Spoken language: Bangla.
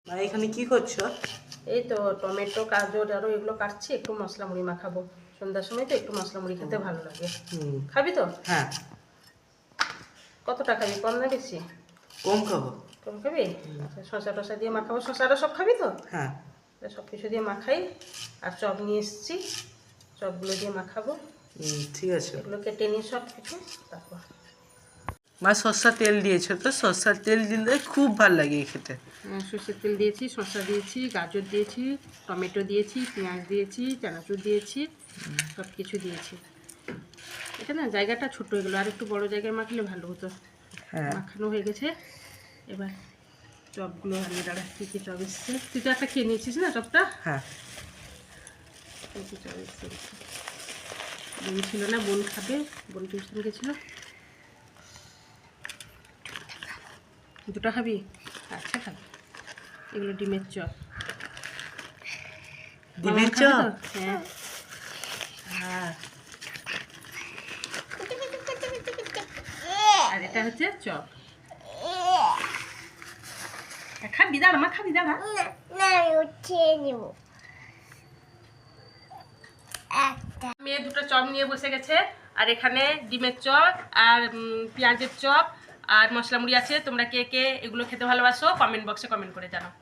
মা এখানে কি করছো? এই তো টমেটো গাজর আরও এগুলো কাটছি, একটু মশলা মুড়ি মাখাবো। সন্ধ্যার সময় তো একটু মশলা মুড়ি খেতে ভালো লাগে। খাবি তো? হ্যাঁ। কতটা খাবি, কম না বেশি? কম খাবো। কম খাবি? আচ্ছা, শসা টসা দিয়ে মাখাবো। শসাটা সব খাবি তো? হ্যাঁ। সব কিছু দিয়ে মাখাই। আর চপ নিয়ে এসেছি, চপগুলো দিয়ে মাখাবো। ঠিক আছে। এগুলো কেটে নিয়ে সব কিছু, তারপর মা সর্ষার তেল দিয়েছো তো? সর্ষার তেল দিলে খুব ভালো লাগে খেতে। সর্ষের তেল দিয়েছি, শসা দিয়েছি, গাজর দিয়েছি, টমেটো দিয়েছি, পেঁয়াজ দিয়েছি, চানাচুর দিয়েছি, সব কিছু দিয়েছি। এটা না জায়গাটা ছোটো হয়ে গেলো, আর একটু বড়ো জায়গায় মাখলে ভালো হতো। হ্যাঁ, মাখানো হয়ে গেছে। এবার চপগুলো আনিয়ে দাঁড়া, কী কী চপ এসছে। তুই তো একটা খেয়ে নিয়েছিস না চপটা? হ্যাঁ। কী কী চপ এসছে? বোন ছিল না, বোন খাবে, বোন টিউশন গেছিলো। দুটো খাবি? আচ্ছা খাবি। এগুলো ডিমের চপ। ডিমের খাবে চপ? তো? হ্যাঁ। হ্যাঁ। আর এটা হচ্ছে চপ। খাবি? দাঁড়া মা, খাবি? দাঁড়া। মেয়ে দুটো চপ নিয়ে বসে গেছে, আর এখানে ডিমের চপ আর পেঁয়াজের চপ আর মশলা মুড়ি আছে। তোমরা কে কে এগুলো খেতে ভালোবাসো কমেন্ট বক্সে কমেন্ট করে জানাও।